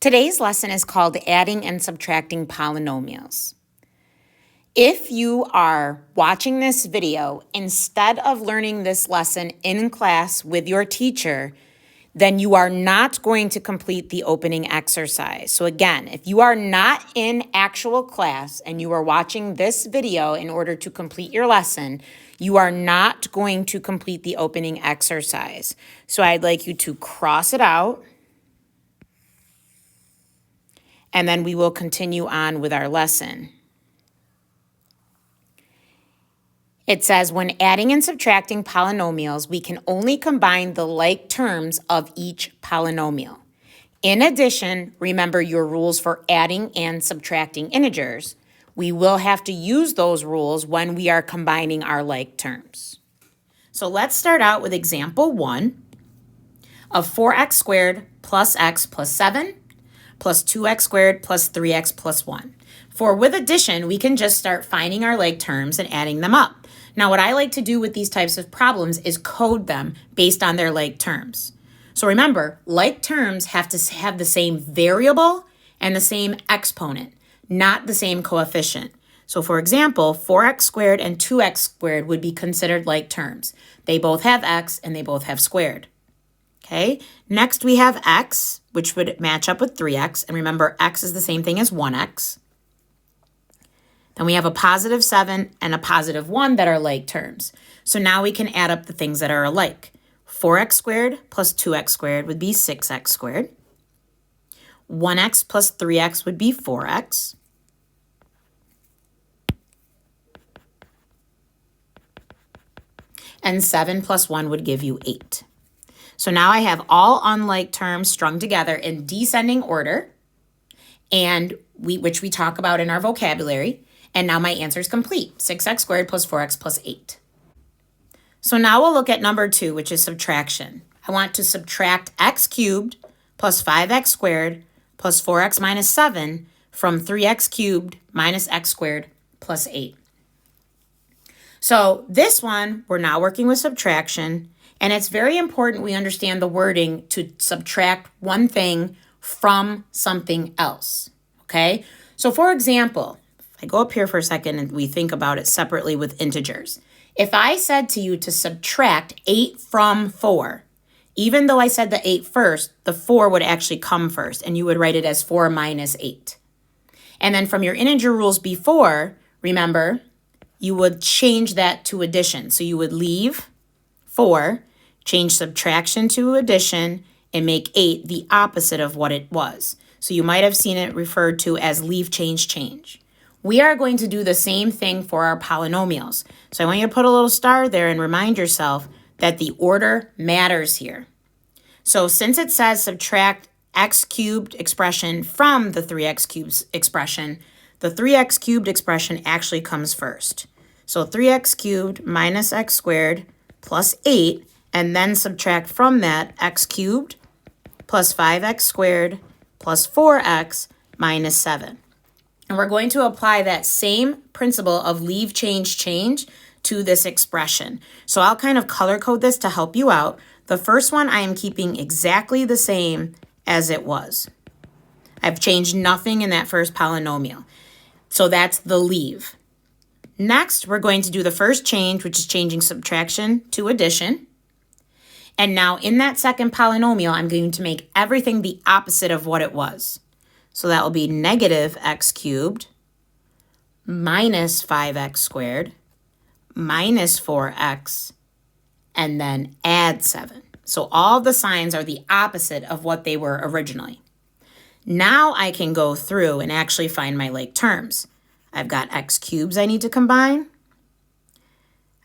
Today's lesson is called Adding and Subtracting Polynomials. If you are watching this video instead of learning this lesson in class with your teacher, then you are not going to complete the opening exercise. So again, if you are not in actual class and you are watching this video in order to complete your lesson, you are not going to complete the opening exercise. So I'd like you to cross it out, and then we will continue on with our lesson. It says, when adding and subtracting polynomials, we can only combine the like terms of each polynomial. In addition, remember your rules for adding and subtracting integers. We will have to use those rules when we are combining our like terms. So let's start out with example 1 of 4x squared plus x plus 7 plus 2x squared plus 3x plus 1. For with addition, we can just start finding our like terms and adding them up. Now, what I like to do with these types of problems is code them based on their like terms. So remember, like terms have to have the same variable and the same exponent, not the same coefficient. So for example, 4x squared and 2x squared would be considered like terms. They both have x and they both have squared. Okay, next we have x, which would match up with 3x. And remember, x is the same thing as 1x. Then we have a positive 7 and a positive 1 that are like terms. So now we can add up the things that are alike. 4x squared plus 2x squared would be 6x squared. 1x plus 3x would be 4x. And 7 plus 1 would give you 8. So now I have all unlike terms strung together in descending order, and which we talk about in our vocabulary. And now my answer is complete, 6x squared plus 4x plus 8. So now we'll look at number 2, which is subtraction. I want to subtract x cubed plus 5x squared plus 4x minus 7 from 3x cubed minus x squared plus 8. So this one, we're now working with subtraction. And it's very important we understand the wording to subtract one thing from something else, okay? So for example, if I go up here for a second and we think about it separately with integers. If I said to you to subtract 8 from 4, even though I said the 8 first, the 4 would actually come first, and you would write it as 4 minus 8. And then from your integer rules before, remember, you would change that to addition. So you would leave 4, change subtraction to addition, and make 8 the opposite of what it was. So you might have seen it referred to as leave, change, change. We are going to do the same thing for our polynomials. So I want you to put a little star there and remind yourself that the order matters here. So since it says subtract x cubed expression from the 3x cubed expression, the 3x cubed expression actually comes first. So 3x cubed minus x squared plus 8, and then subtract from that x cubed plus 5x squared plus 4x minus 7. And we're going to apply that same principle of leave, change, change to this expression. So I'll kind of color code this to help you out. The first one I am keeping exactly the same as it was. I've changed nothing in that first polynomial. So that's the leave. Next, we're going to do the first change, which is changing subtraction to addition. And now in that second polynomial, I'm going to make everything the opposite of what it was. So that will be negative x cubed minus 5x squared minus 4x, and then add 7. So all the signs are the opposite of what they were originally. Now I can go through and actually find my like terms. I've got x cubes I need to combine.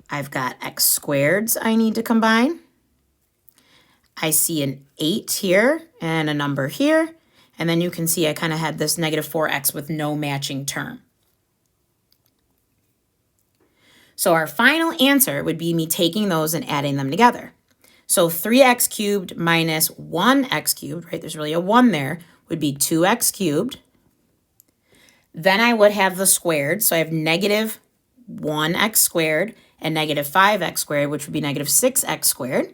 I've got x squareds I need to combine. I see an 8 here and a number here. And then you can see I kind of had this negative 4x with no matching term. So our final answer would be me taking those and adding them together. So 3x cubed minus 1x cubed, right? There's really a 1 there, would be 2x cubed. Then I would have the squared. So I have negative 1x squared and negative 5x squared, which would be negative 6x squared.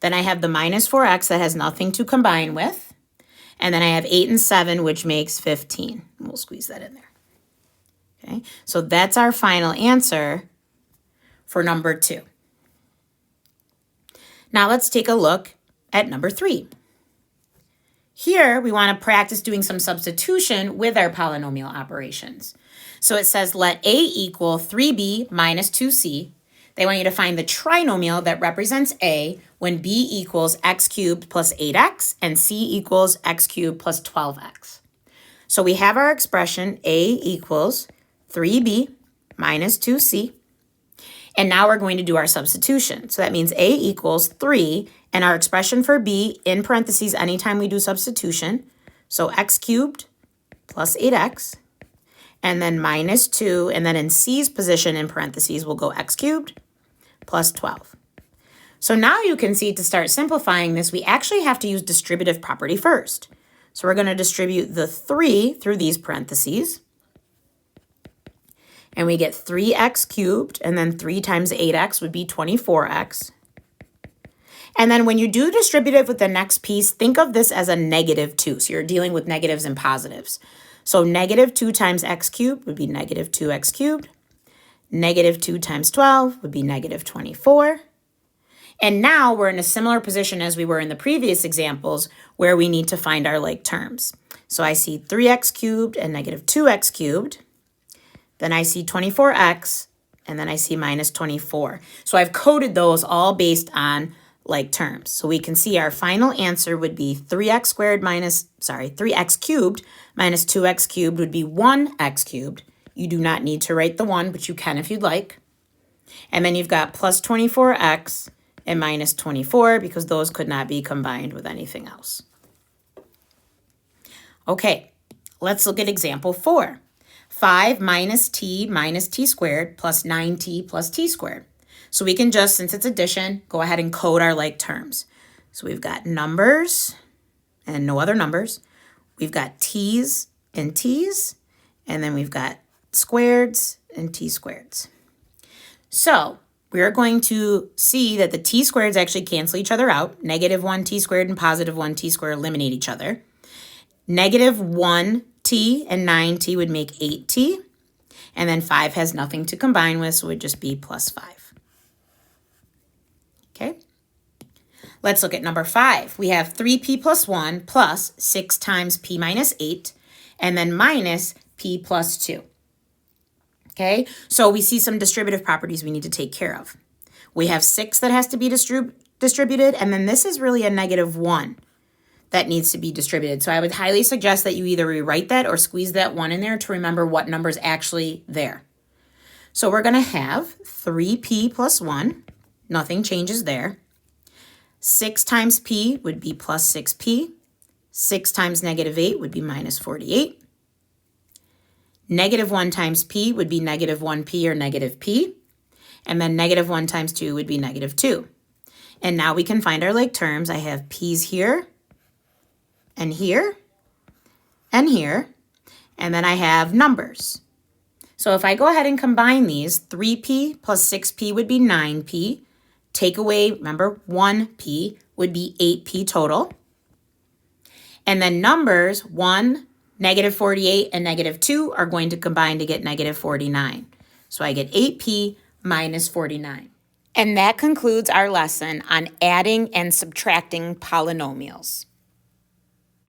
Then I have the minus 4x that has nothing to combine with. And then I have 8 and 7, which makes 15. We'll squeeze that in there. Okay, so that's our final answer for number 2. Now let's take a look at number 3. Here, we want to practice doing some substitution with our polynomial operations. So it says let a equal 3b minus 2c. They want you to find the trinomial that represents a when b equals x cubed plus 8x and c equals x cubed plus 12x. So we have our expression a equals 3b minus 2c. And now we're going to do our substitution. So that means a equals 3, and our expression for b in parentheses anytime we do substitution. So x cubed plus 8x, and then minus 2, and then in c's position in parentheses, we'll go x cubed plus 12. So now you can see to start simplifying this, we actually have to use distributive property first. So we're going to distribute the 3 through these parentheses. And we get 3x cubed, and then 3 times 8x would be 24x. And then when you do distributive with the next piece, think of this as a negative 2. So you're dealing with negatives and positives. So negative 2 times x cubed would be negative 2x cubed. Negative 2 times 12 would be negative 24. And now we're in a similar position as we were in the previous examples where we need to find our like terms. So I see 3x cubed and negative 2x cubed. Then I see 24x, and then I see minus 24. So I've coded those all based on like terms. So we can see our final answer would be 3x cubed minus 2x cubed would be 1x cubed. You do not need to write the 1, but you can if you'd like. And then you've got plus 24x and minus 24 because those could not be combined with anything else. Okay, let's look at example 4. 5 minus t squared plus 9t plus t squared. So we can just, since it's addition, go ahead and code our like terms. So we've got numbers and no other numbers. We've got t's and t's, and then we've got squareds and t squareds. So we're going to see that the t squareds actually cancel each other out. Negative 1t squared and positive 1t squared eliminate each other. Negative 1t and 9t would make 8t. And then 5 has nothing to combine with, so it would just be plus 5. Okay. Let's look at number 5. We have 3p plus 1 plus 6 times p minus 8, and then minus p plus 2. Okay, so we see some distributive properties we need to take care of. We have 6 that has to be distributed, and then this is really a negative 1 that needs to be distributed. So I would highly suggest that you either rewrite that or squeeze that 1 in there to remember what number's actually there. So we're going to have 3p plus 1. Nothing changes there. 6 times p would be plus 6p. 6 times negative 8 would be minus 48. Negative 1 times p would be negative 1p or negative p. And then negative 1 times 2 would be negative 2. And now we can find our like terms. I have p's here, and here, and here. And then I have numbers. So if I go ahead and combine these, 3p plus 6p would be 9p. Take away, remember, 1p would be 8p total. And then numbers, 1, negative 48, and negative 2 are going to combine to get negative 49. So I get 8p minus 49. And that concludes our lesson on adding and subtracting polynomials.